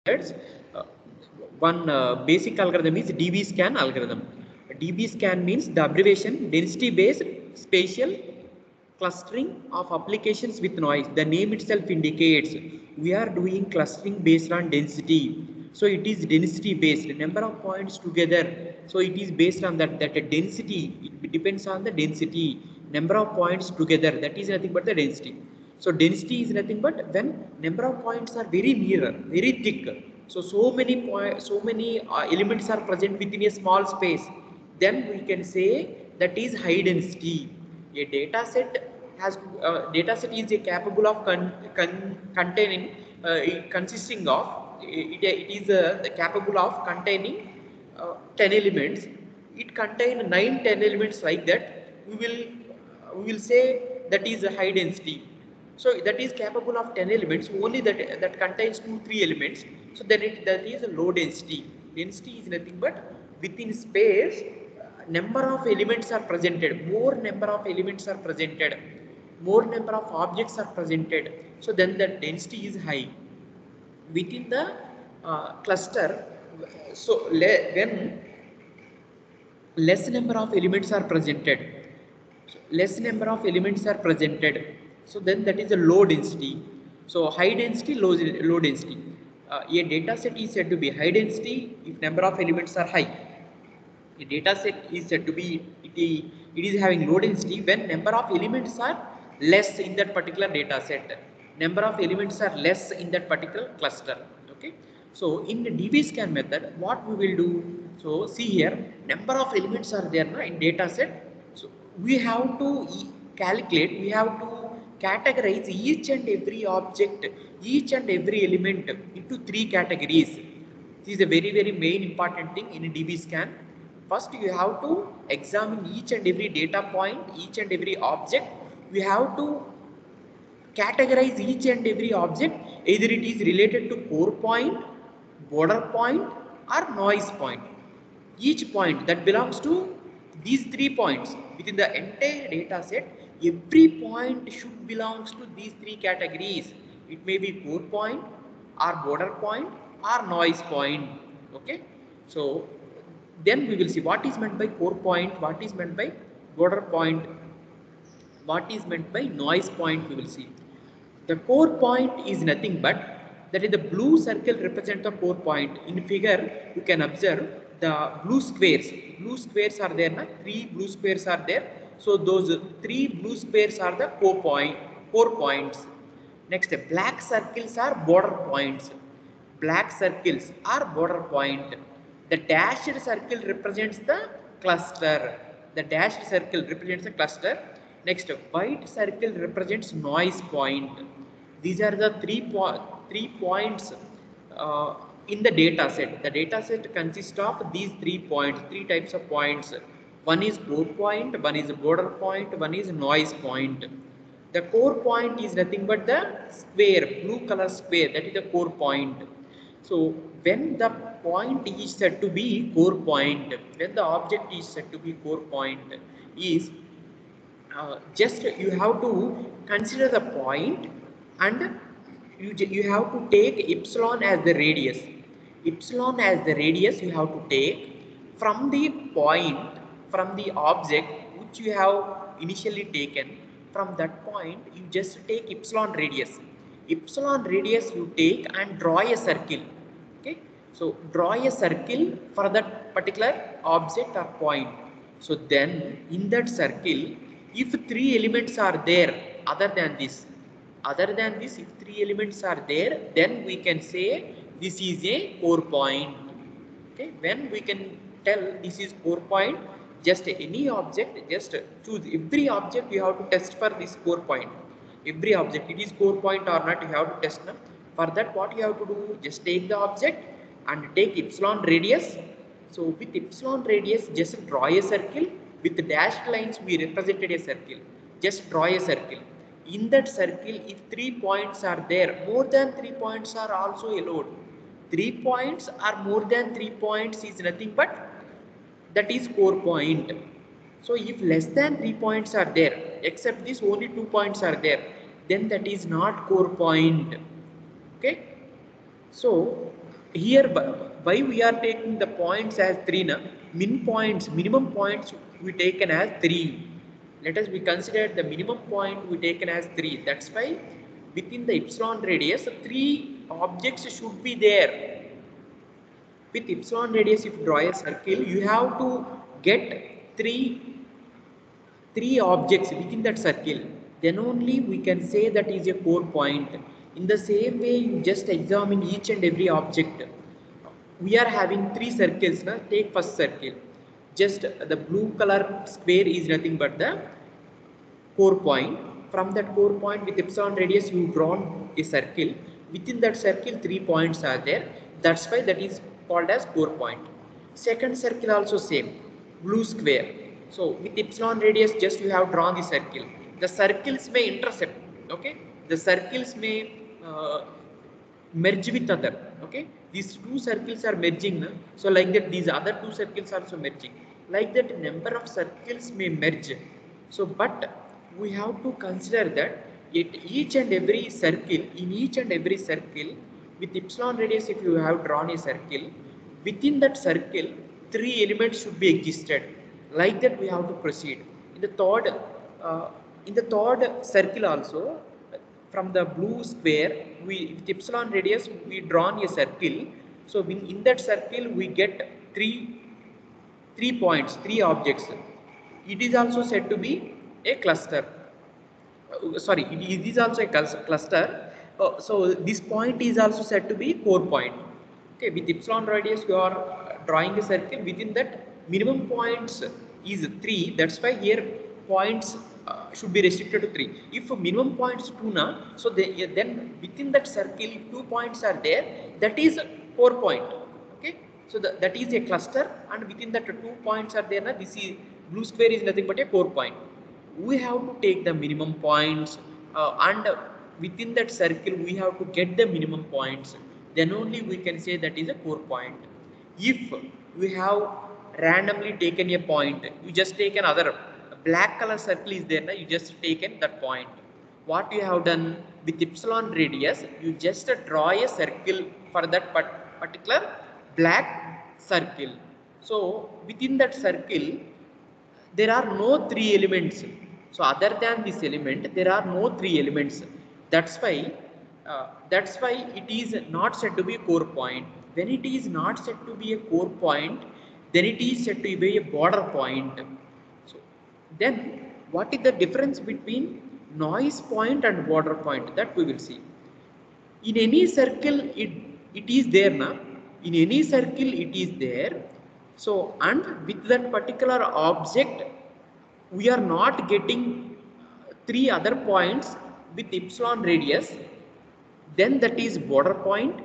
methods. Uh, One basic algorithm is DB scan algorithm. DB scan means the abbreviation density based spatial clustering of applications with noise. The name itself indicates we are doing clustering based on density. So it is density based, number of points together. So it is based on that density. It depends on the density, number of points together. That is nothing but the density. So density is nothing but when number of points are very near, very thick. So many elements are present within a small space. Then we can say that is high density. A data set has data set is capable of containing consisting of it is capable of containing 10 elements. It contains 9 10 elements like that. We will say that is a high density. So that is capable of 10 elements, only that contains 2 3 elements. So then that is a low density. Density is nothing but within space number of elements are presented, more number of elements are presented, more number of objects are presented. So then the density is high within the cluster. So when less number of elements are presented, so less number of elements are presented, so then that is a low density. So high density, low density. A data set is said to be high density if number of elements are high. A data set is said to be it is having low density when number of elements are less in that particular data set, number of elements are less in that particular cluster. Okay, so in the DB scan method what we will do, so see here number of elements are there in data set. So we have to calculate, we have to categorize each and every object, each and every element into 3 categories. This is a very very main important thing in a DB scan. First you have to examine each and every data point, each and every object. We have to categorize each and every object, either it is related to core point, border point or noise point. Each point that belongs to these 3 points within the entire data set, every point should belongs to these 3 categories. It may be core point or border point or noise point. Okay, so then we will see what is meant by core point, what is meant by border point, what is meant by noise point. We will see the core point is nothing but that is the blue circle represent the core point. In figure you can observe the blue squares. Blue squares are there, na? 3 blue squares are there. So those 3 blue squares are the core points. Next, black circles are border points. Black circles are border point. The dashed circle represents the cluster. The dashed circle represents the cluster. Next, white circle represents noise point. These are the 3 points in the data set. The data set consists of these 3 points, 3 types of points. One is core point, one is border point, one is noise point. The core point is nothing but the square, blue color square, that is the core point. So when the point is said to be core point, when the object is said to be core point, is just you have to consider the point and you have to take epsilon as the radius. Epsilon as the radius you have to take from the point, from the object which you have initially taken. From that point you just take epsilon radius. Epsilon radius you take and draw a circle. Okay, so draw a circle for that particular object or point. So then in that circle, if 3 elements are there other than this, if 3 elements are there, then we can say this is a core point. Okay, when we can tell this is core point, just any object, just choose every object you have to test for this core point. Every object, it is core point or not, you have to test them. For that what you have to do, just take the object and take epsilon radius. So with epsilon radius just draw a circle. With dashed lines we represented a circle. Just draw a circle. In that circle if 3 points are there, more than 3 points are also allowed. 3 points or more than 3 points is nothing but that is core point. So if less than 3 points are there, except this only 2 points are there, then that is not core point. Okay, so Here, why we are taking the points as 3 na? Minimum points we taken as 3. Let us be considered the minimum point we taken as 3. That's why within the epsilon radius 3 objects should be there. With epsilon radius, if you draw a circle, you have to get three objects within that circle. Then only we can say that is a core point. In the same way, you just examine each and every object. We are having three circles. Na? Take first circle. Just the blue color square is nothing but the core point. From that core point with epsilon radius, you drawn a circle. Within that circle, 3 points are there. That's why that is called as core point. Second circle also same, blue square. So with epsilon radius, just you have drawn the circle. The circles may intersect. Okay, the circles may merge with other. Okay, these two circles are merging. So like that, these other two circles are also merging. Like that, number of circles may merge. So, but we have to consider that each and every circle, in each and every circle, with epsilon radius, if you have drawn a circle, within that circle, 3 elements should be existed. Like that, we have to proceed. In the third, uh, in the third circle also, from the blue square, we with epsilon radius, we drawn a circle. So in that circle, we get three points, three objects. It is also said to be a cluster. Sorry, it is also a cluster. So this point is also said to be core point. Okay, with epsilon radius, you are drawing a circle. Within that, minimum points is 3. That's why here points should be restricted to 3. If minimum points 2 na, so then within that circle, 2 points are there. That is core point. Okay, so that is a cluster, and within that 2 points are there. Na, this is blue square is nothing but a core point. We have to take the minimum points, and within that circle we have to get the minimum points. Then only we can say that is a core point. If we have randomly taken a point, you just take another black color circle is there, you just taken that point. What you have done with epsilon radius, you just draw a circle for that particular black circle. So within that circle, there are no three elements. So other than this element, there are no three elements. That's why it is not said to be a core point. When it is not said to be a core point, then it is said to be a border point. So then, what is the difference between noise point and border point? That we will see. In any circle, it is there now. In any circle, it is there. So, and with that particular object, we are not getting three other points with epsilon radius, then that is border point.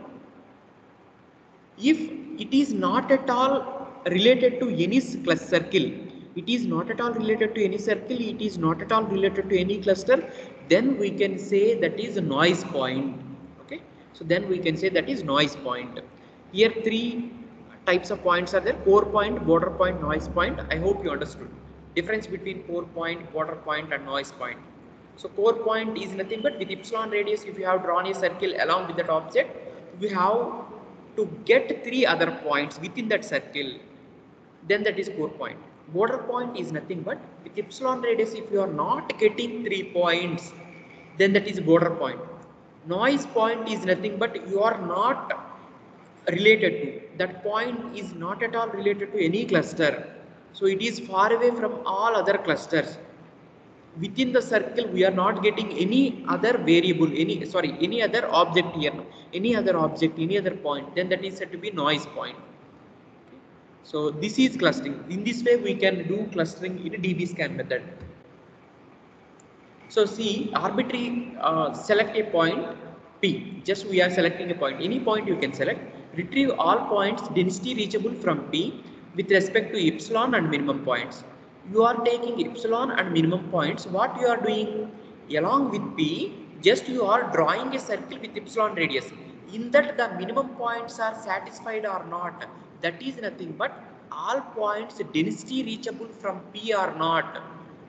If it is not at all related to any circle, it is not at all related to any circle, it is not at all related to any cluster, then we can say that is a noise point. Okay, so then we can say that is noise point. Here three types of points are there: core point, border point, noise point. I hope you understood difference between core point, border point and noise point. So core point is nothing but with epsilon radius, if you have drawn a circle along with that object, we have to get three other points within that circle, then that is core point. Border point is nothing but with epsilon radius, if you are not getting 3 points, then that is border point. Noise point is nothing but you are not related to, that point is not at all related to any cluster, so it is far away from all other clusters. Within the circle we are not getting any other variable, any other object here, any other object, any other point, then that is said to be noise point. So this is clustering. In this way we can do clustering in a DB scan method. So see, arbitrary select a point P. Just we are selecting a point. Any point you can select. Retrieve all points density reachable from P with respect to epsilon and minimum points. You are taking epsilon and minimum points. What you are doing along with P? Just you are drawing a circle with epsilon radius. In that the minimum points are satisfied or not. That is nothing but all points density reachable from P or not.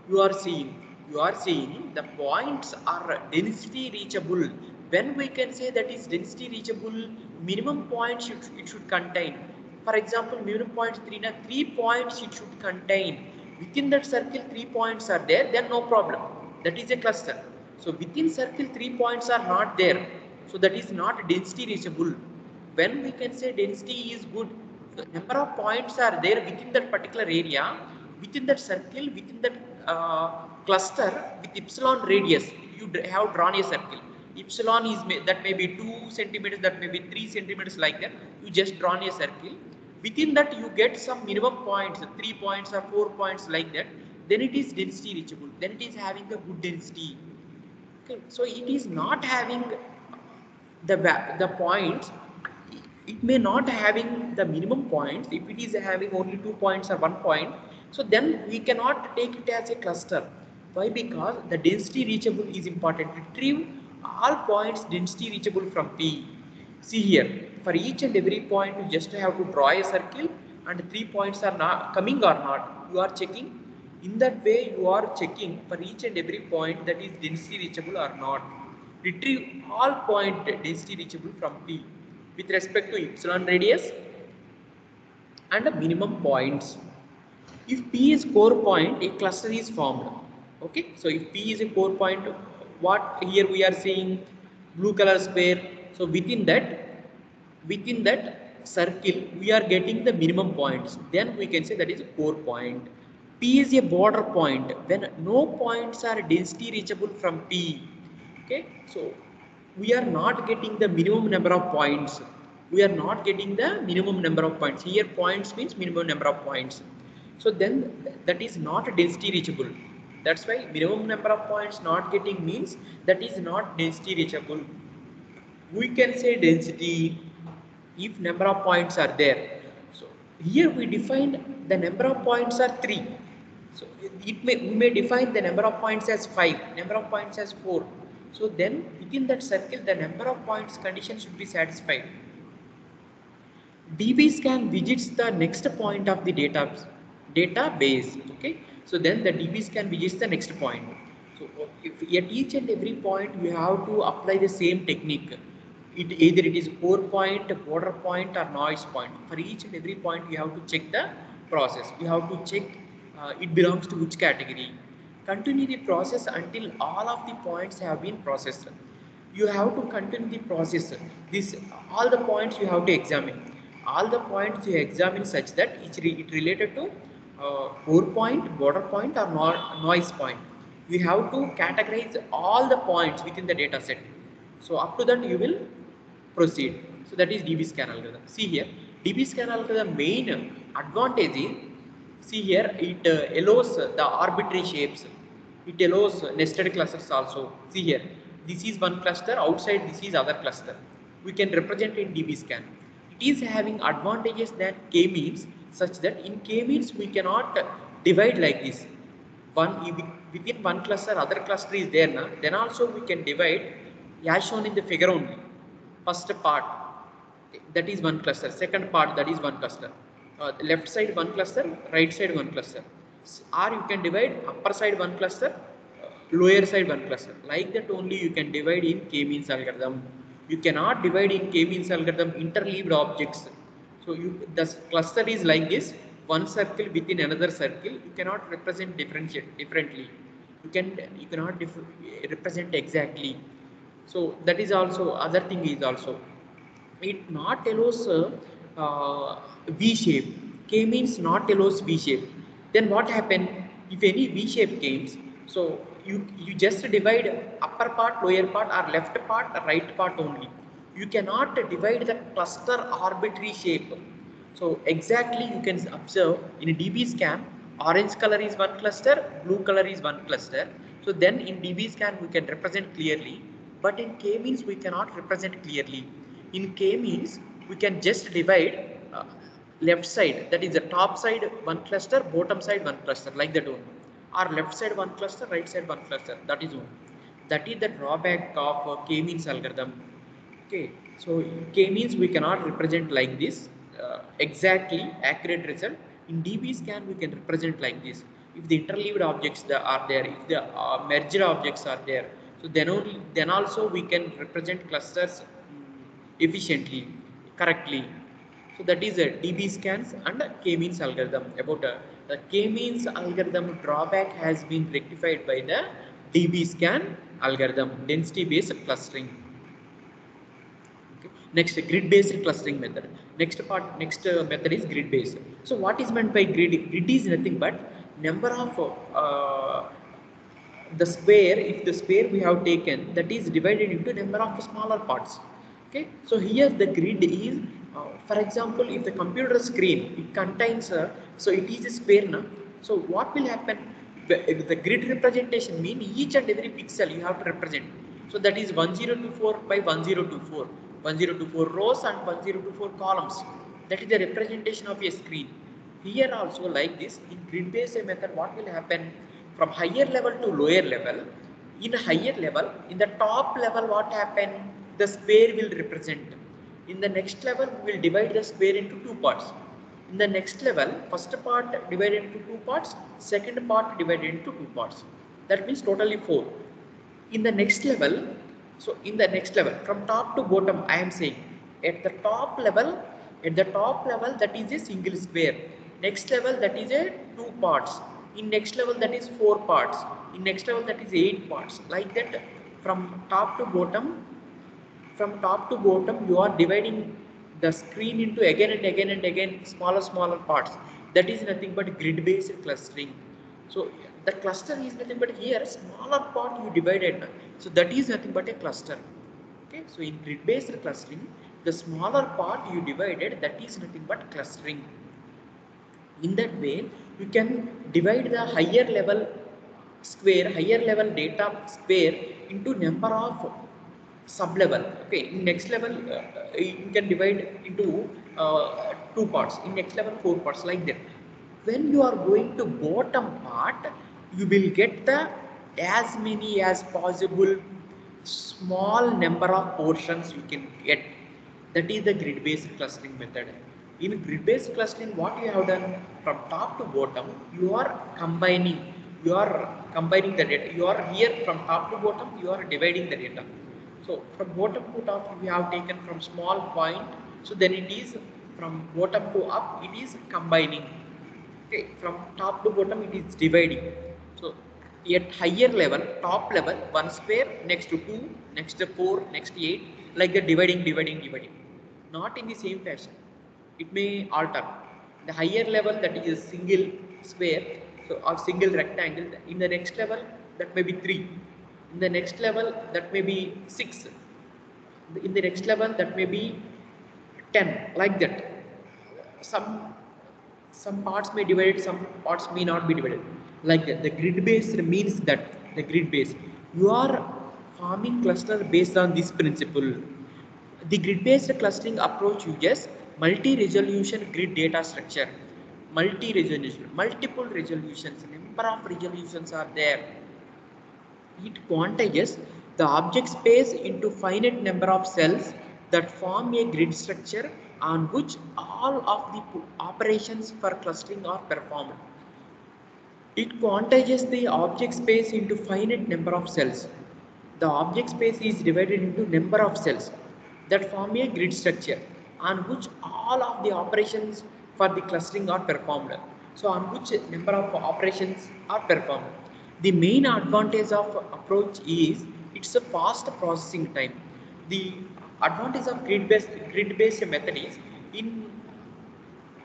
You are seeing the points are density reachable When we can say that is density reachable, minimum points it should contain. For example, minimum points 3, now 3 points it should contain. Within that circle 3 points are there, then no problem. That is a cluster. So within circle 3 points are not there. So that is not density reachable. When we can say density is good, the number of points are there within that particular area, within that circle, within that cluster with epsilon radius. You have drawn a circle. Epsilon is that may be 2 centimeters, that may be 3 centimeters, like that. You just drawn a circle. Within that you get some minimum points, 3 points or 4 points, like that. Then it is density reachable. Then it is having a good density. Okay, so it is not having the points, it may not having the minimum points. If it is having only 2 points or 1 point, so then we cannot take it as a cluster. Why? Because the density reachable is important. Retrieve all points density reachable from P. See here, for each and every point you just have to draw a circle, and 3 points are not coming or not, you are checking. In that way you are checking for each and every point that is density reachable or not. Retrieve all point density reachable from P with respect to epsilon radius and the minimum points. If P is core point, a cluster is formed. Okay, so if P is a core point, what here we are seeing blue color square. So within that circle, we are getting the minimum points. Then we can say that is a core point. P is a border point when no points are density reachable from P. Okay, so we are not getting the minimum number of points. We are not getting the minimum number of points. Here points means minimum number of points. So then that is not density reachable. That's why minimum number of points not getting means that is not density reachable. We can say density if number of points are there. So here we define the number of points are 3. So we may define the number of points as 5, number of points as 4. So then within that circle the number of points condition should be satisfied. DBSCAN visits the next point of the database. Okay, so then the DBSCAN visits the next point. So if at each and every point you have to apply the same technique. Either it is core point, border point, or noise point. For each and every point you have to check the process. You have to check it belongs to which category. Continue the process until all of the points have been processed. You have to continue the process. This all the points you have to examine. All the points you examine such that it related to core point, border point, or noise point. You have to categorize all the points within the data set. So up to that you will proceed. So that is DBSCAN algorithm. See here, DBSCAN algorithm main advantage is, see here, it allows the arbitrary shapes. It allows nested clusters also. See here, this is one cluster, outside this is other cluster. We can represent in DBSCAN. It is having advantages than k-means, such that in k-means we cannot divide like this. Within one cluster, other cluster is there now. Then also we can divide as shown in the figure only. First part, that is one cluster. Second part, that is one cluster. Left side one cluster, right side one cluster. Or you can divide upper side one cluster, lower side one cluster. Like that only you can divide in k-means algorithm. You cannot divide in k-means algorithm interleaved objects. So the cluster is like this, one circle within another circle. You cannot represent differently. You cannot represent exactly. So that is also other thing is also. It not allows V shape. K means not allows V shape. Then what happen if any V shape comes? So you just divide upper part, lower part, or left part, right part only. You cannot divide the cluster arbitrary shape. So exactly you can observe in a DBSCAN, orange color is one cluster, blue color is one cluster. So then in DBSCAN we can represent clearly, but in k-means we cannot represent clearly. In k-means we can just divide left side, that is the top side one cluster, bottom side one cluster, like that only. Or left side one cluster, right side one cluster, that is one. That is the drawback of k-means algorithm. Okay, so k-means we cannot represent like this exactly accurate result. In DBSCAN we can represent like this. If the interleaved objects are there, if the merged objects are there, So then also we can represent clusters efficiently, correctly. So that is a DB scans and a k-means algorithm. About the k-means algorithm drawback has been rectified by the DB scan algorithm, density based clustering. Okay. Next, grid based clustering method. Next method is grid based. So what is meant by grid? Grid is nothing but number of the square. If the square we have taken, that is divided into number of smaller parts. Okay, so here the grid is for example, if the computer screen, it contains so it is a square now. So what will happen? The grid representation mean each and every pixel you have to represent. So that is 1024 by 1024, 1024 rows and 1024 columns. That is the representation of a screen. Here also like this, in grid based method, what will happen? From higher level to lower level, in higher level, in the top level, what happen? The square will represent. In the next level, we will divide the square into two parts. In the next level, first part divided into two parts, second part divided into two parts. That means totally four. In the next level, so in the next level, from top to bottom, I am saying at the top level, that is a single square. Next level, that is a two parts. In next level, that is four parts. In next level, that is eight parts. Like that, from top to bottom, you are dividing the screen into again and again and again smaller parts. That is nothing but grid based clustering. So the cluster is nothing but here smaller part you divided, so that is nothing but a cluster. Okay, so in grid based clustering, the smaller part you divided, that is nothing but clustering. In that way, you can divide the higher level data square into number of sub level. Okay, in next level, you can divide into two parts. In next level, four parts, like that. When you are going to bottom part, you will get the as many as possible small number of portions you can get. That is the grid based clustering method. In grid based clustering, what you have done, from top to bottom, you are combining the data. You are here from top to bottom, you are dividing the data. So from bottom to top, we have taken from small point, so then it is from bottom to up, it is combining. Okay, from top to bottom it is dividing. So at higher level, top level, one square, next to two, next to four, next to eight, like the dividing. Not in the same fashion. It may alter. The higher level, that is a single square, so or single rectangle. In the next level, that may be three. In the next level, that may be six. In the next level, that may be 10, like that. Some parts may divide, some parts may not be divided, like that. The grid based means that the grid based, you are forming cluster based on this principle. The grid based clustering approach uses multi-resolution grid data structure. Multi-resolution, multiple resolutions, number of resolutions are there. It quantizes the object space into finite number of cells that form a grid structure on which all of the operations for clustering are performed. It quantizes the object space into finite number of cells. The object space is divided into number of cells that form a grid structure on which all of the operations for the clustering are performed. So on which number of operations are performed. The main advantage of approach is it's a fast processing time. The advantage of grid based method is in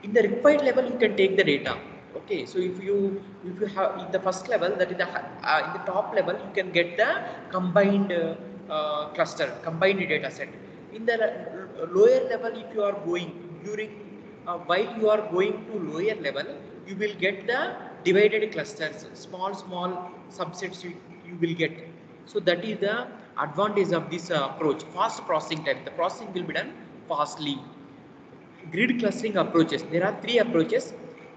the required level you can take the data. Okay, so if you have in the first level, that is the in the top level, you can get the combined cluster, combined data set. In the lower level, if you are going during while you are going to lower level, you will get the divided clusters, small subsets you will get. So that is the advantage of this approach. Fast processing time, the processing will be done fastly. Grid clustering approaches. There are three approaches: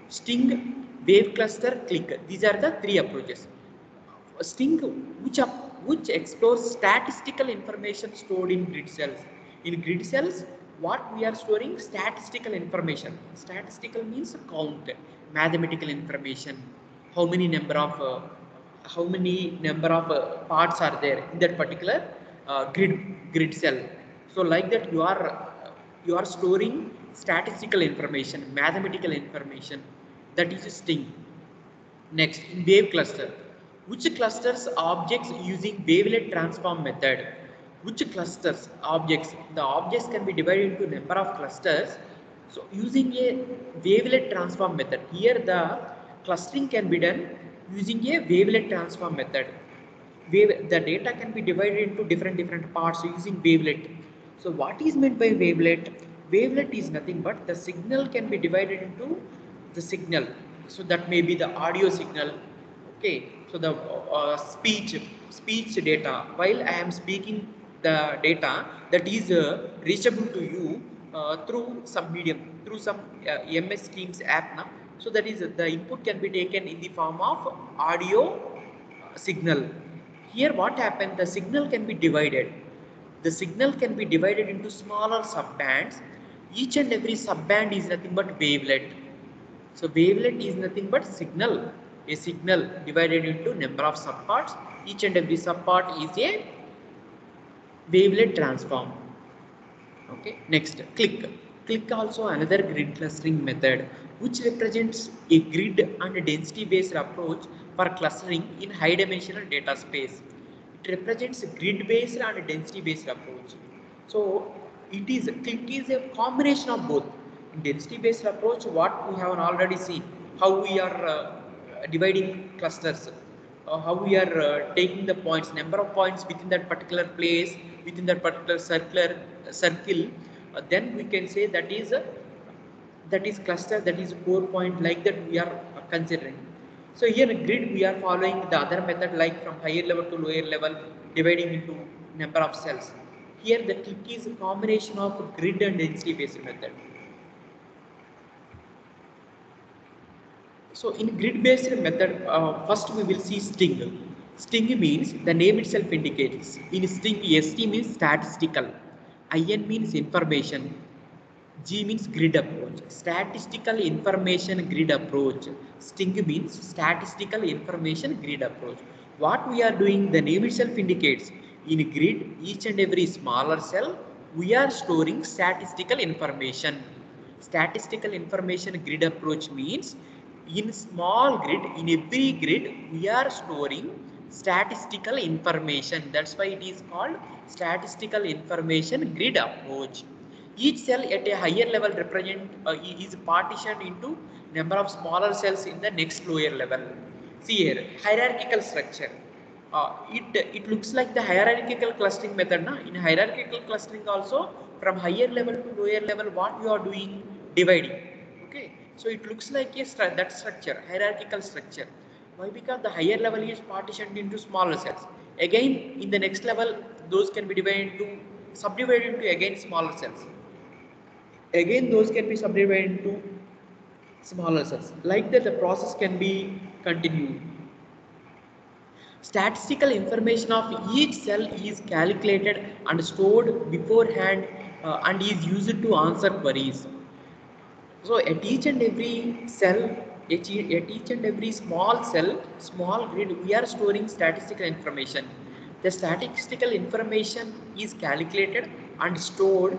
sting, wave cluster, click. These are the three approaches. Sting, which explores statistical information stored in grid cells. In grid cells, what we are storing? Statistical information. Statistical means count, mathematical information, how many number of how many number of parts are there in that particular grid cell. So like that you are storing statistical information, mathematical information, that is a string. Next, in wave cluster, which clusters objects using wavelet transform method? Which clusters objects? The objects can be divided into number of clusters. So using a wavelet transform method. Here the clustering can be done using a wavelet transform method. The data can be divided into different parts using wavelet. So what is meant by wavelet? Wavelet is nothing but the signal can be divided into the signal. So that may be the audio signal. Okay, so the speech data. While I am speaking the data that is reachable to you through some medium, through some MS Teams app now. So that is the input can be taken in the form of audio signal. Here what happened, the signal can be divided. The signal can be divided into smaller subbands. Each and every subband is nothing but wavelet. So wavelet is nothing but signal. A signal divided into number of subparts. Each and every subpart is a wavelet transform. Okay, next, click. Click also another grid clustering method which represents a grid and density based approach for clustering in high dimensional data space. It represents a grid based and density based approach. So click is a combination of both. In density based approach, what we have already seen, how we are dividing clusters, how we are taking the points, number of points within that particular place, within that particular circle, then we can say that is cluster, that is 4 point, like that we are considering. So here in grid we are following the other method like from higher level to lower level, dividing into number of cells. Here the click is a combination of grid and density based method. So in grid-based method, first we will see sting. Sting means the name itself indicates. In sting, ST means statistical, IN means information, G means grid approach. Statistical information grid approach. Sting means statistical information grid approach. What we are doing, the name itself indicates. In grid, each and every smaller cell, we are storing statistical information. Statistical information grid approach means in small grid, in every grid, we are storing statistical information. That's why it is called statistical information grid approach. Each cell at a higher level is partitioned into number of smaller cells in the next lower level. See here, hierarchical structure. It looks like the hierarchical clustering method. Na? In hierarchical clustering also, from higher level to lower level, what you are doing? Dividing. Okay, so it looks like that structure, hierarchical structure. Why? Because the higher level is partitioned into smaller cells. Again, in the next level, those can be subdivided into again smaller cells. Again, those can be subdivided into smaller cells. Like that, the process can be continued. Statistical information of each cell is calculated and stored beforehand and is used to answer queries. So at each and every cell, at each and every small cell, small grid, we are storing statistical information. The statistical information is calculated and stored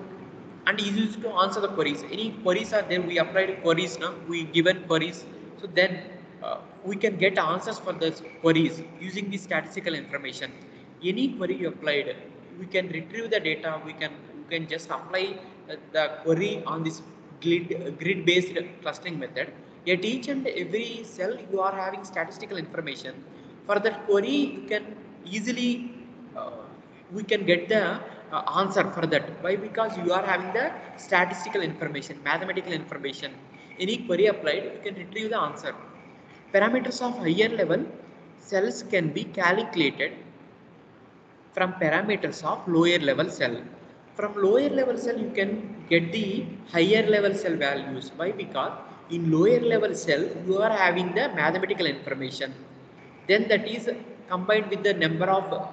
and is used to answer the queries. Any queries are there, we applied queries now, we given queries. So then we can get answers for the queries using the statistical information. Any query you applied, we can retrieve the data, we can just apply the query on this grid based clustering method. At each and every cell you are having statistical information. For that query you can easily we can get the answer for that. Why? Because you are having the statistical information, mathematical information. Any query applied, you can retrieve the answer. Parameters of higher level cells can be calculated from parameters of lower level cell. From lower level cell, you can get the higher level cell values. Why? Because in lower level cell, you are having the mathematical information. Then that is combined with the number of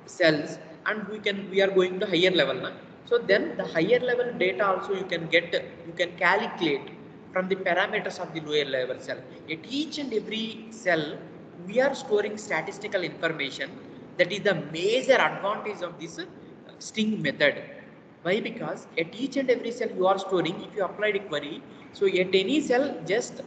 cells, and we are going to higher level now. So then the higher level data also you can calculate from the parameters of the lower level cell. At each and every cell, we are storing statistical information. That is the major advantage of this string method. Why? Because at each and every cell you are storing, if you applied a query, so at any cell just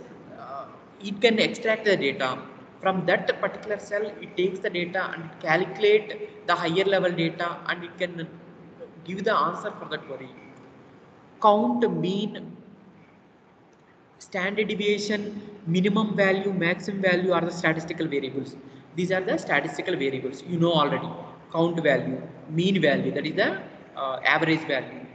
it can extract the data from that particular cell. It takes the data and calculate the higher level data, and it can give the answer for the query. Count, mean, standard deviation, minimum value, maximum value are the statistical variables. These are the statistical variables. You know already. Count value, mean value, that is the average value.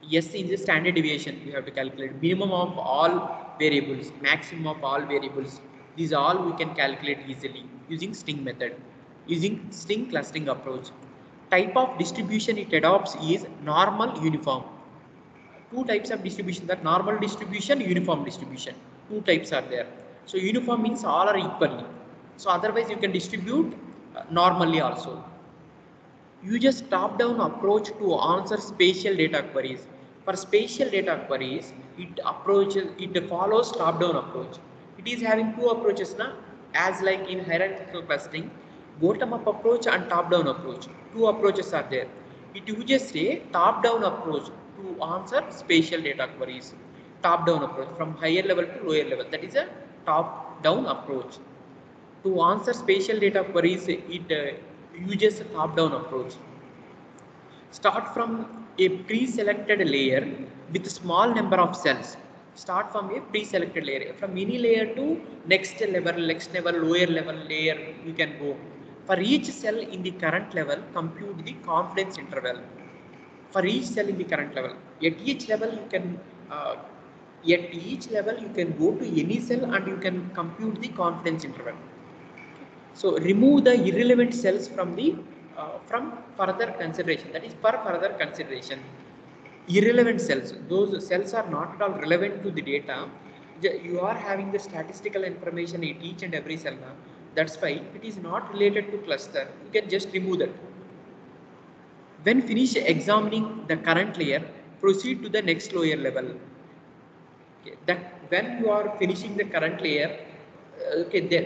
Yes, in the standard deviation, we have to calculate minimum of all variables, maximum of all variables. These all we can calculate easily using string method, using string clustering approach. Type of distribution it adopts is normal, uniform. Two types of distribution, that normal distribution, uniform distribution. Two types are there. So uniform means all are equally. So otherwise you can distribute normally also. Uses top-down approach to answer spatial data queries. For spatial data queries, it follows top-down approach. It is having two approaches now, as like in hierarchical clustering, bottom-up approach and top-down approach. Two approaches are there. It uses a top-down approach to answer spatial data queries. Top-down approach from higher level to lower level. That is a top-down approach. To answer spatial data queries, it uses a top-down approach. Start from a pre-selected layer with a small number of cells. Start from a pre-selected layer. From any layer to next level, lower level layer, you can go. For each cell in the current level, compute the confidence interval. For each cell in the current level, at each level you can go to any cell and you can compute the confidence interval. So remove the irrelevant cells from the from further consideration. That is for further consideration. Irrelevant cells, those cells are not at all relevant to the data. You are having the statistical information in each and every cell now. That's why it is not related to cluster. You can just remove that. When finish examining the current layer, proceed to the next lower level. Okay, that when you are finishing the current layer, okay, then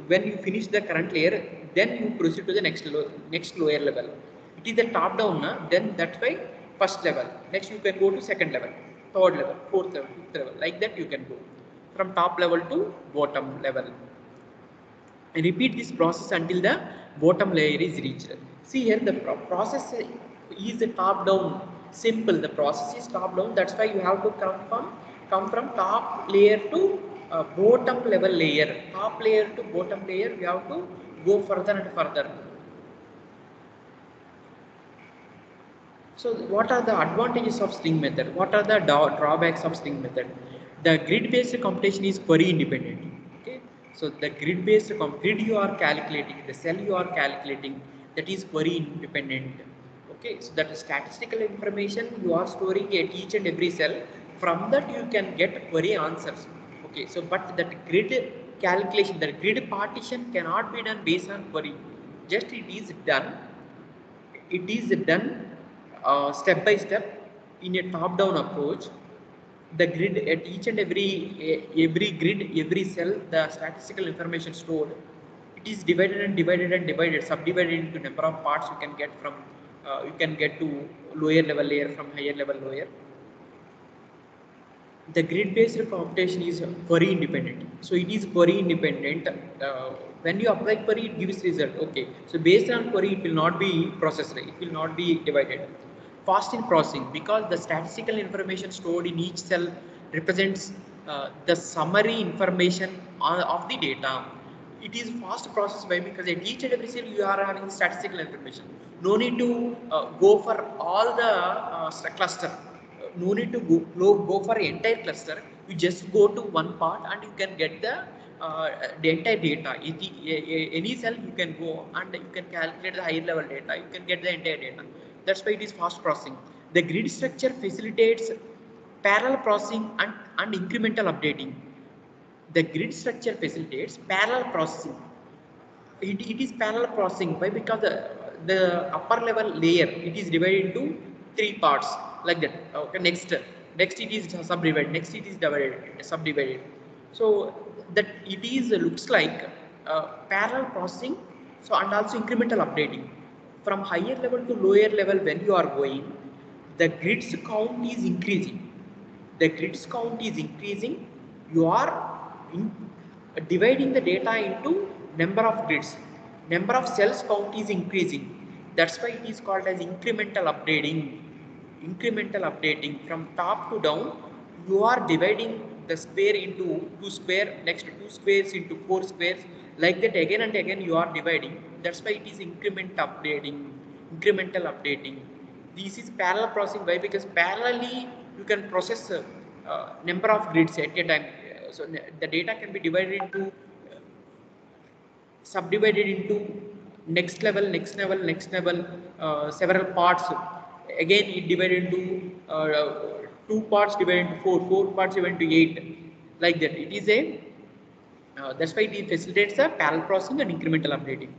when you finish the current layer, then you proceed to the next lower level. It is the top down, then that's why first level. Next you can go to second level, third level, fourth level, fifth level. Like that you can go from top level to bottom level. And repeat this process until the bottom layer is reached. See here, the process is top down. Simple. The process is top down. That's why you have to come from top layer to bottom level layer. Top layer to bottom layer. We have to go further and further. So what are the advantages of string method? What are the drawbacks of string method? The grid-based computation is query independent. Okay, so the grid-based grid you are calculating, the cell you are calculating, that is query independent. Okay, so that statistical information you are storing at each and every cell. From that you can get query answers. Okay, so but that grid calculation, that grid partition cannot be done based on query. Just it is done step by step in a top-down approach. The grid at each and every grid, every cell, the statistical information stored, it is divided, subdivided into number of parts. You can get from you can get to lower level layer from higher level layer. The grid-based computation is query independent. So it is query independent. When you apply query, it gives result. Okay. So based on query, it will not be processed. It will not be divided. Fast in processing, because the statistical information stored in each cell represents the summary information of the data. It is fast process. Why? Because at each and every cell you are having statistical information. No need to go for all the cluster. No need to go for entire cluster. You just go to one part and you can get the entire data. Any cell you can go and you can calculate the higher level data. You can get the entire data. That's why it is fast processing. The grid structure facilitates parallel processing and incremental updating. The grid structure facilitates parallel processing. It is parallel processing. Why? Because the upper level layer, it is divided into three parts like that. Okay, next it is subdivided. Next it is subdivided. So that it is looks like parallel processing, so and also incremental updating. From higher level to lower level, when you are going, the grids count is increasing. The grids count is increasing. You are dividing the data into number of grids. Number of cells count is increasing. That's why it is called as incremental updating. Incremental updating, from top to down, you are dividing the square into 2 square, next 2 squares into 4 squares, like that again and again you are dividing. That's why it is incremental updating. This is parallel processing. Why? Because parallelly you can process number of grids at a time. So the data can be divided into subdivided into next level, several parts. Again, it divided into two parts, divided into four parts, divided into 8. Like that, it is a that's why it facilitates the parallel processing and incremental updating.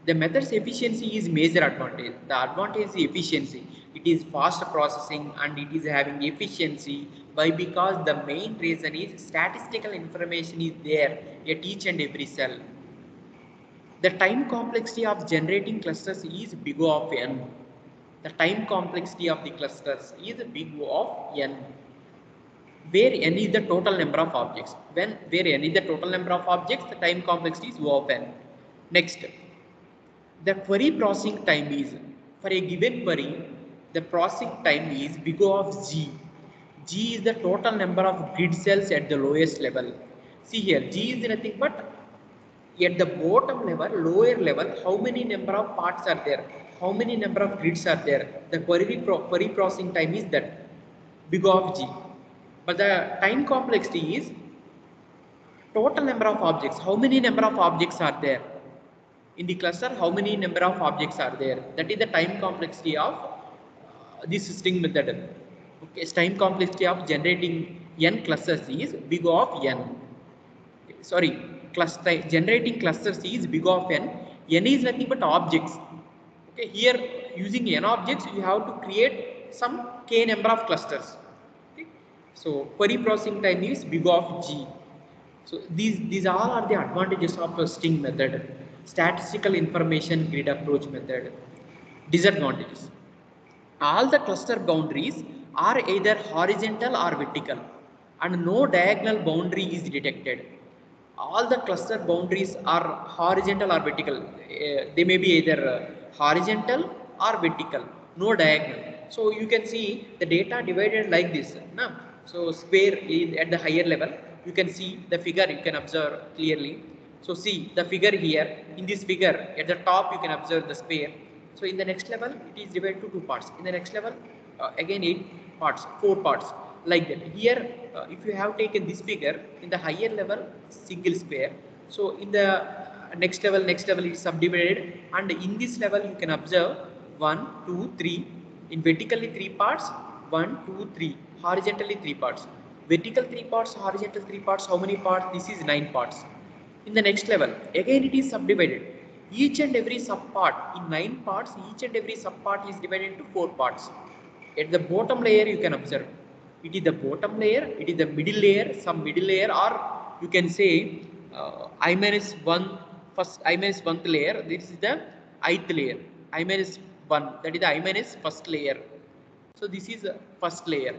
The method's efficiency is major advantage. The advantage is efficiency. It is fast processing and it is having efficiency. Why? Because the main reason is statistical information is there at each and every cell. The time complexity of generating clusters is big O of n. The time complexity of the clusters is big O of n, where n is the total number of objects. Where n is the total number of objects, the time complexity is O of n. Next, the query processing time is, for a given query, the processing time is big O of g. G is the total number of grid cells at the lowest level. See here, G is nothing but at the bottom level, lower level, how many number of parts are there, how many number of grids are there. The query processing time is that, big O of g. But the time complexity is total number of objects, how many number of objects are there in the cluster, how many number of objects are there. That is the time complexity of this string method. Okay, time complexity of generating n clusters is big O of n. Sorry, generating clusters is big O of n. N is nothing but objects. Okay, here using n objects, you have to create some k number of clusters. Okay, so query processing time is big O of g. So these all are the advantages of a string method. Statistical information grid approach method. Disadvantages: all the cluster boundaries are either horizontal or vertical, and no diagonal boundary is detected. All the cluster boundaries are horizontal or vertical. They may be either horizontal or vertical, no diagonal. So you can see the data divided like this. No? So square is at the higher level. You can see the figure, you can observe clearly. So see the figure here. In this figure, at the top you can observe the square. So in the next level, it is divided to 2 parts. In the next level, again 8 parts, 4 parts, like that. Here, if you have taken this figure, in the higher level, single square. So in the next level is subdivided, and in this level you can observe 1, 2, 3. In vertically 3 parts, 1, 2, 3. Horizontally 3 parts. Vertical 3 parts, horizontal 3 parts. How many parts? This is 9 parts. In the next level, again it is subdivided. Each and every subpart in 9 parts, each and every subpart is divided into 4 parts. At the bottom layer, you can observe it is the bottom layer, it is the middle layer, some middle layer, or you can say I minus 1 first, I minus 1th layer. This is the ith layer, I minus 1, that is the I minus first layer. So this is the first layer.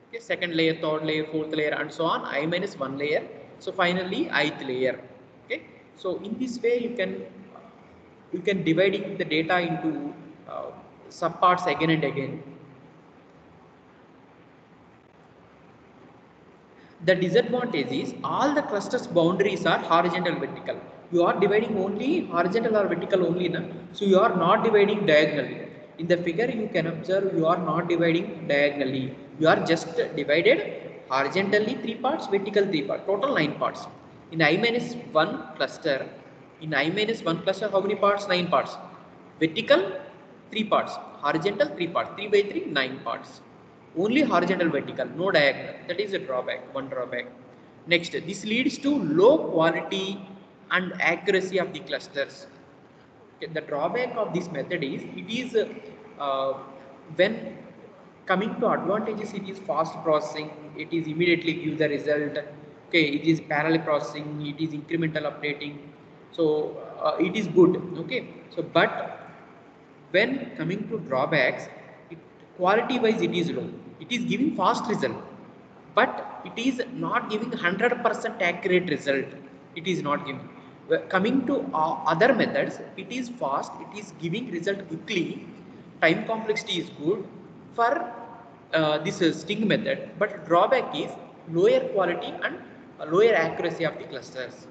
Okay, second layer, third layer, fourth layer, and so on. I minus 1 layer. So finally, ith layer. Okay. So in this way, you can dividing the data into subparts again and again. The disadvantage is all the clusters boundaries are horizontal vertical. You are dividing only horizontal or vertical only, na? So you are not dividing diagonally. In the figure you can observe you are not dividing diagonally. You are just divided horizontally 3 parts, vertical 3 parts, total 9 parts. In I minus 1 cluster, how many parts? 9 parts. Vertical 3 parts, horizontal 3 parts, 3 by 3, 9 parts. Only horizontal vertical, no diagonal. That is a drawback, one drawback. Next, this leads to low quality and accuracy of the clusters. Okay, the drawback of this method is it is when coming to advantages, it is fast processing, it is immediately give the result. Okay, it is parallel processing, it is incremental updating. So it is good. Okay, so but when coming to drawbacks, it, quality wise it is low. It is giving fast result, but it is not giving 100% accurate result. It is not giving. Coming to other methods, it is fast, it is giving result quickly, time complexity is good for this sting method, but drawback is lower quality and lower accuracy of the clusters.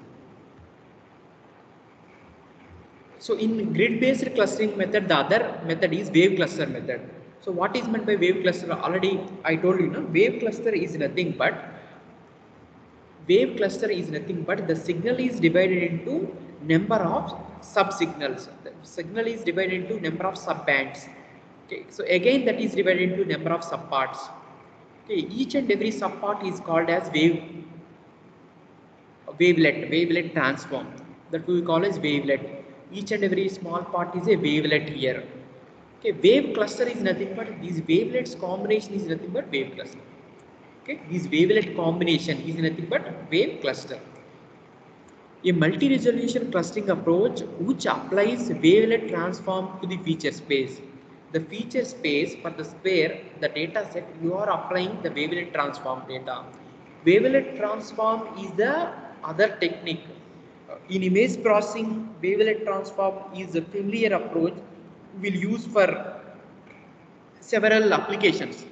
So in grid-based clustering method, the other method is wave cluster method. So what is meant by wave cluster? Already I told you, wave cluster is nothing but the signal is divided into number of sub-signals. The signal is divided into number of sub-bands. Okay, so again that is divided into number of subparts. Okay, each and every subpart is called as wavelet transform, that we call as wavelet. Each and every small part is a wavelet here. Okay, wave cluster is nothing but these wavelets combination is nothing but wave cluster. Okay, this wavelet combination is nothing but wave cluster. A multi-resolution clustering approach which applies wavelet transform to the feature space. The feature space for the sphere, the data set, you are applying the wavelet transform data. Wavelet transform is the other technique. In image processing, wavelet transform is a familiar approach we will use for several applications.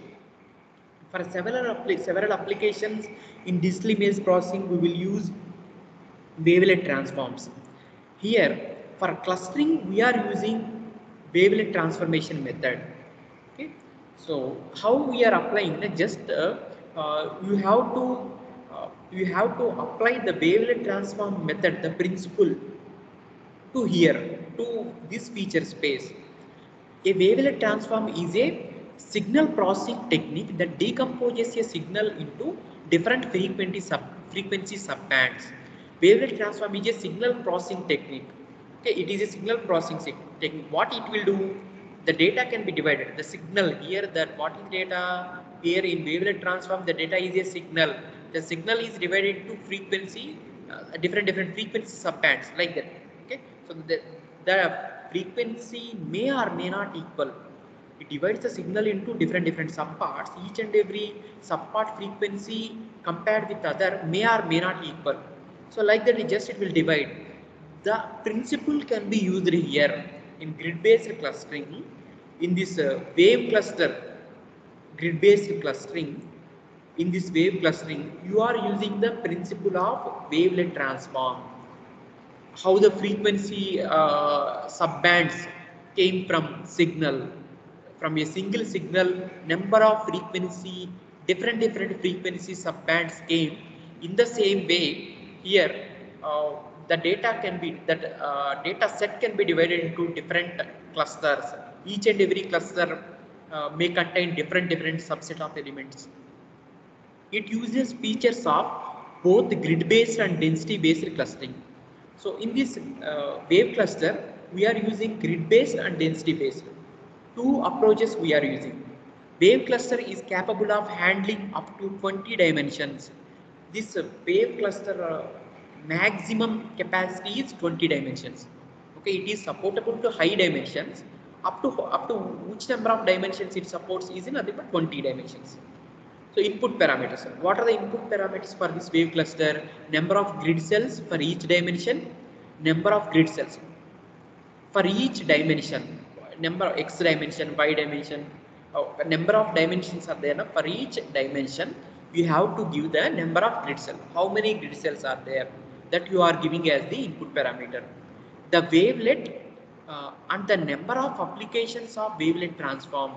For several applications in digital image processing, we will use wavelet transforms. Here, for clustering, we are using wavelet transformation method. Okay, so how we are applying? Just you have to apply the wavelet transform method, the principle, to here, to this feature space. A wavelet transform is a signal processing technique that decomposes a signal into different frequency subbands. Wavelet transform is a signal processing technique. Okay, it is a signal processing technique. What it will do? The data can be divided. The signal here, that what is data? Here in wavelet transform, the data is a signal. The signal is divided into frequency, different frequency subbands like that. Okay, so the frequency may or may not equal. It divides the signal into different subparts. Each and every subpart frequency compared with other may or may not equal. So like that, it will divide. The principle can be used here in grid-based clustering. In this wave cluster, grid-based clustering, in this wave clustering, you are using the principle of wavelet transform. How the frequency subbands came from signal, from a single signal, number of frequency, different frequency subbands came. In the same way, here the data can be, that data set can be divided into different clusters. Each and every cluster may contain different subset of elements. It uses features of both grid-based and density-based clustering. So in this wave cluster, we are using grid-based and density-based. Two approaches we are using. Wave cluster is capable of handling up to 20 dimensions. This wave cluster maximum capacity is 20 dimensions. Okay, it is supportable to high dimensions. Up to which number of dimensions it supports is in nothing but 20 dimensions. So input parameters. What are the input parameters for this wave cluster? Number of grid cells for each dimension, number of grid cells for each dimension, number of x dimension, y dimension, number of dimensions are there. For each dimension, you have to give the number of grid cells. How many grid cells are there? That you are giving as the input parameter. The wavelet and the number of applications of wavelet transform.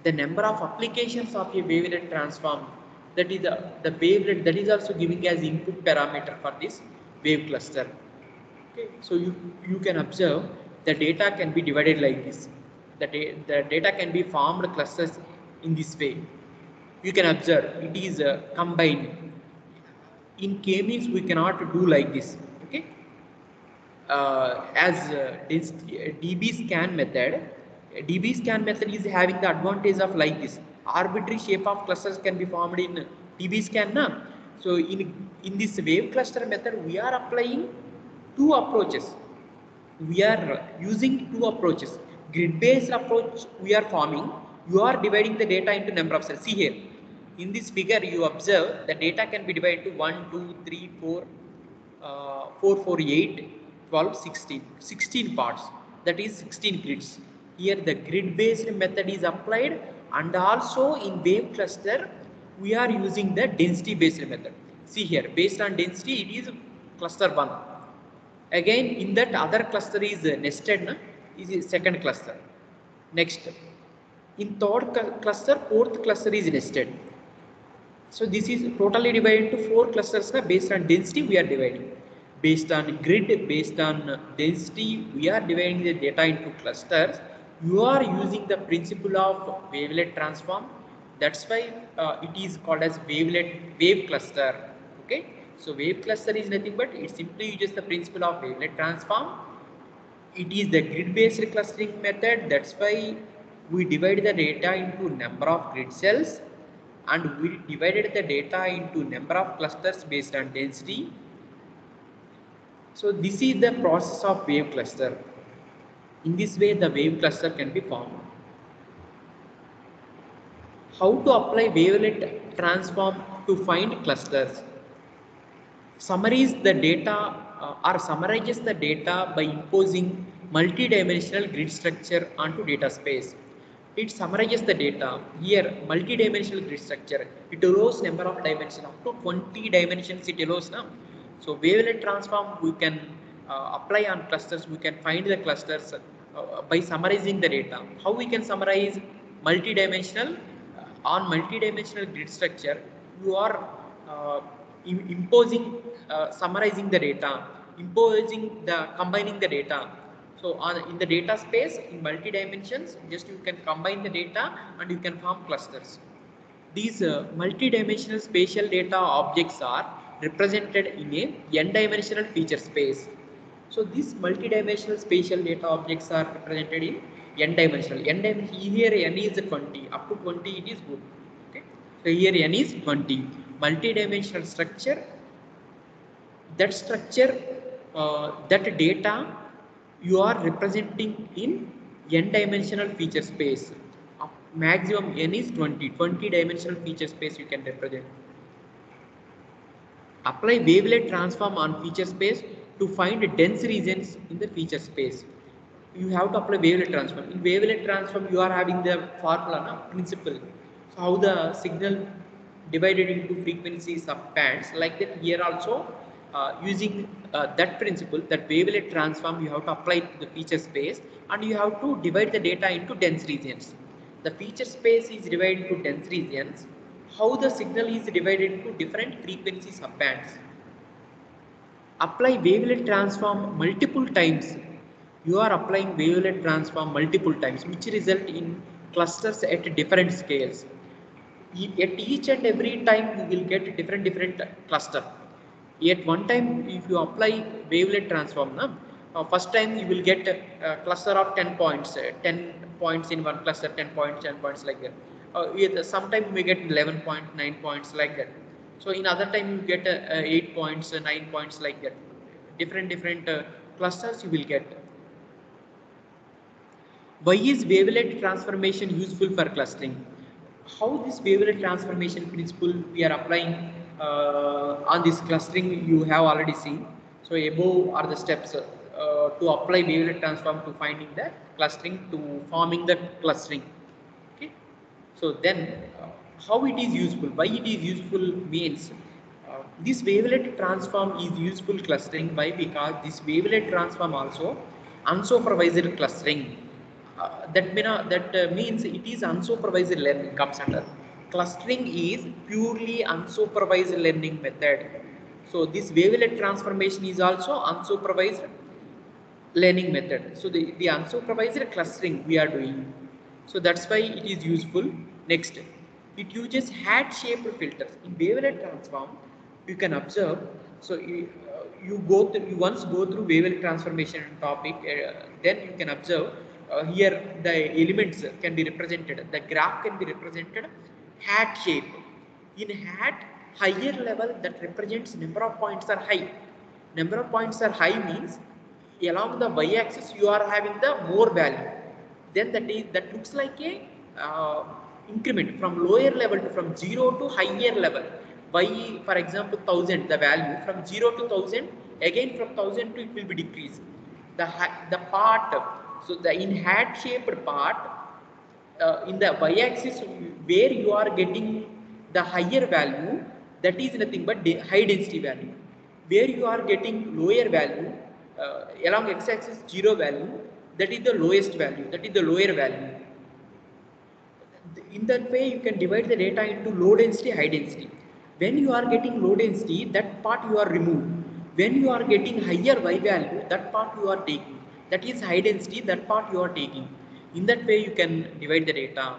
The number of applications of a wavelet transform, that is the wavelet, that is also giving as input parameter for this wave cluster. Okay, so you can observe the data can be divided like this. The data can be formed clusters in this way. You can observe it is combined. In k-means we cannot do like this. Okay, as this DB scan method. DB scan method is having the advantage of like this. Arbitrary shape of clusters can be formed in DB scan. Na? So in this wave cluster method, we are applying two approaches. We are using two approaches. Grid based approach we are forming. You are dividing the data into number of cells. See here, in this figure you observe the data can be divided to 1, 2, 3, 4, 4, 4, 8, 12, 16. 16 parts. That is 16 grids. Here the grid based method is applied, and also in wave cluster we are using the density based method. See here, based on density it is cluster 1. Again in that other cluster is nested, na? Is second cluster. Next, in third cluster, fourth cluster is nested. So this is totally divided into 4 clusters, na? Based on density we are dividing. Based on grid, based on density, we are dividing the data into clusters. You are using the principle of wavelet transform. That's why it is called as wave cluster. Okay. So wave cluster is nothing but it simply uses the principle of wavelet transform. It is the grid-based clustering method. That's why we divide the data into number of grid cells, and we divided the data into number of clusters based on density. So this is the process of wave cluster. In this way, the wave cluster can be formed. How to apply wavelet transform to find clusters? Summarizes the data or summarizes the data by imposing multi-dimensional grid structure onto data space. It summarizes the data. Here, multi-dimensional grid structure. It allows number of dimensions up to 20 dimensions. It allows now. So wavelet transform we can apply on clusters. We can find the clusters by summarizing the data. How we can summarize multi-dimensional on multi-dimensional grid structure? You are imposing, summarizing the data, combining the data. So in the data space, in multi-dimensions, just you can combine the data and you can form clusters. These multi-dimensional spatial data objects are represented in a n-dimensional feature space. So these multi-dimensional spatial data objects are represented in n-dimensional. N-dimensional, here n is 20, up to 20 it is good. Okay. So here n is 20. Multi-dimensional structure, that structure, that data you are representing in n-dimensional feature space. Maximum n is 20. 20 dimensional feature space you can represent. Apply wavelet transform on feature space to find dense regions in the feature space. You have to apply wavelet transform. In wavelet transform, you are having the formula, na, principle. So how the signal divided into frequency subbands, like that here also using that principle, that wavelet transform, you have to apply to the feature space, and you have to divide the data into dense regions. The feature space is divided into dense regions. How the signal is divided into different frequency subbands. Apply wavelet transform multiple times. You are applying wavelet transform multiple times, which result in clusters at different scales. At each and every time you will get different cluster. At one time, if you apply wavelet transform, first time you will get a cluster of 10 points, 10 points in one cluster, 10 points, 10 points like that. Sometime you may get 11 points, 9 points like that. So in other time you get 8 points, 9 points like that. Different clusters you will get. Why is wavelet transformation useful for clustering? How this wavelet transformation principle we are applying on this clustering you have already seen. So above are the steps to apply wavelet transform to finding the clustering, to forming the clustering. Okay. So then how it is useful? Why it is useful means this wavelet transform is useful clustering. Why? Because this wavelet transform also unsupervised clustering. That means it is unsupervised learning comes under. Clustering is purely unsupervised learning method. So this wavelet transformation is also unsupervised learning method. So the unsupervised clustering we are doing. So that's why it is useful. Next, it uses hat-shaped filters. In wavelet transform, you can observe. So you once go through wavelet transformation topic, then you can observe here the elements can be represented. The graph can be represented hat shape. In hat, higher level that represents number of points are high. Number of points are high means along the y-axis you are having the more value. Then that looks like a increment from lower level to from 0 to higher level. Y, for example, 1000, the value from 0 to 1000, again from 1000 to it will be decreased. The part, so the in hat shaped part in the y-axis where you are getting the higher value, that is nothing but high density value. Where you are getting lower value along x-axis 0 value, that is the lowest value, that is the lower value. In that way you can divide the data into low density, high density. When you are getting low density, that part you are removed. When you are getting higher y value, that part you are taking. That is high density, that part you are taking. In that way you can divide the data.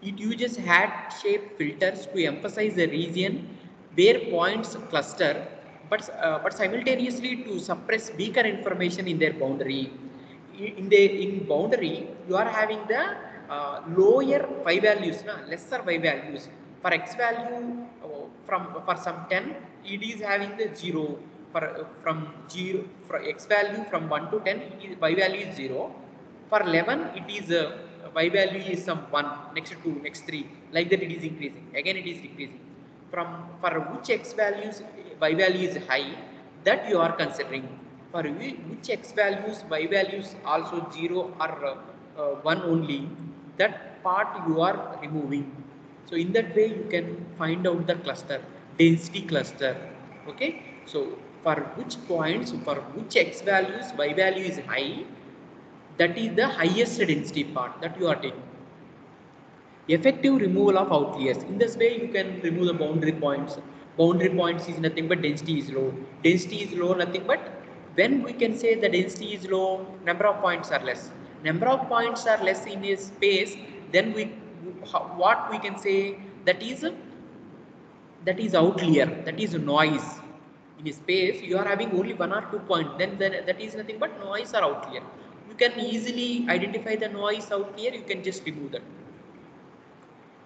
It uses hat shaped filters to emphasize the region where points cluster, but simultaneously to suppress weaker information in their boundary. In boundary you are having the lower y values, lesser y values. For x value, for some 10 it is having the 0. From 0 for x value from 1 to 10 y value is 0. For 11 it is y value is some 1, next 2, next 3, like that it is increasing, again it is decreasing. From for which x values y value is high, that you are considering. For which x values y values also 0 or 1 only, that part you are removing. So in that way you can find out the cluster, density cluster. Okay, so for which points, for which x values y value is high, that is the highest density part that you are taking. Effective removal of outliers. In this way you can remove the boundary points. Boundary points is nothing but density is low. Density is low, nothing but when we can say the density is low, number of points are less. Number of points are less in a space, then what we can say, that is outlier, that is noise. In a space you are having only 1 or 2 points, then that is nothing but noise or outlier. You can easily identify the noise outlier, you can just remove that.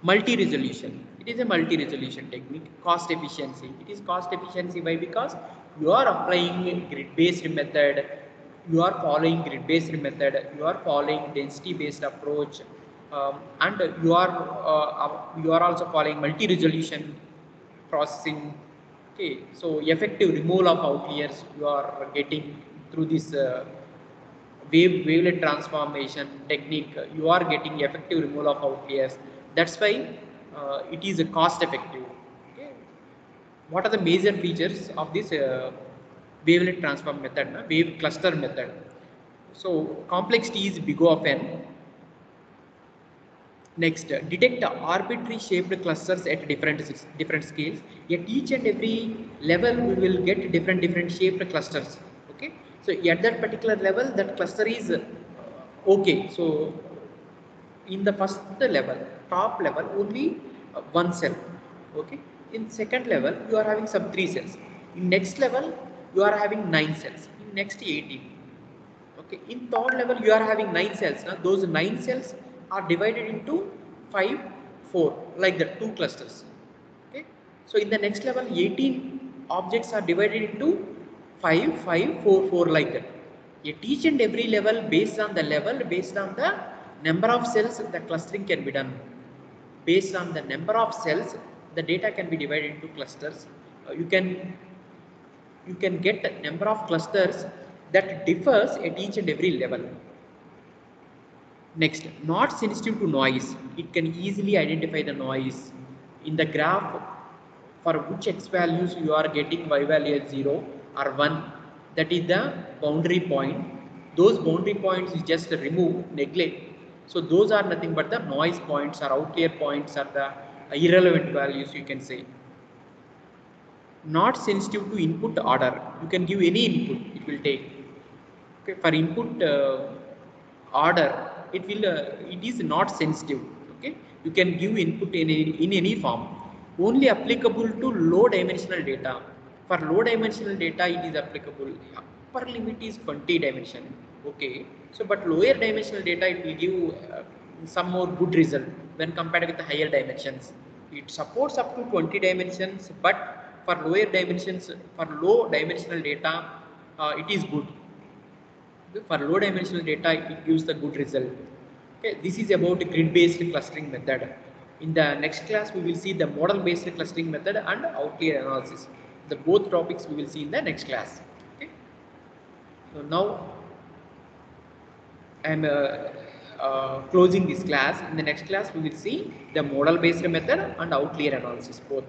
Multi-resolution. It is a multi-resolution technique. Cost efficiency. It is cost efficiency. Why? Because you are applying grid-based method. You are following grid-based method. You are following density-based approach, and you are also following multi-resolution processing. Okay, so effective removal of outliers you are getting through this wavelet transformation technique. You are getting effective removal of outliers. That's why it is cost effective. Okay. What are the major features of this wavelet transform method, wave cluster method? So complexity is big of n. Next, detect arbitrary shaped clusters at different scales. At each and every level we will get different shaped clusters. Okay, so at that particular level that cluster is okay. So in the first level, top level, only one cell. Okay, in second level you are having some 3 cells. In next level you are having 9 cells. In next 18. Okay, in third level you are having 9 cells. Now those 9 cells are divided into 5, 4, like that, 2 clusters. Okay, so in the next level 18 objects are divided into 5, 5, 4, 4, like that. At each and every level, based on the level, based on the number of cells, the clustering can be done. Based on the number of cells, the data can be divided into clusters. You can get a number of clusters that differs at each and every level. Next, not sensitive to noise. It can easily identify the noise. In the graph, for which x values you are getting y value as 0 or 1, that is the boundary point. Those boundary points is just remove, neglect. So those are nothing but the noise points or outlier points or the irrelevant values, you can say. Not sensitive to input order. You can give any input, it will take. Okay, for input order, it is not sensitive. Okay, you can give input in any form. Only applicable to low dimensional data. For low dimensional data, it is applicable. Upper limit is 20 dimension. Okay, so but lower dimensional data, it will give some more good result when compared with the higher dimensions. It supports up to 20 dimensions, but for lower dimensions, for low dimensional data, it is good. For low dimensional data, it gives the good result. Okay, this is about grid-based clustering method. In the next class, we will see the model-based clustering method and outlier analysis. The both topics we will see in the next class. Okay. So now I am closing this class. In the next class, we will see the model-based method and outlier analysis both.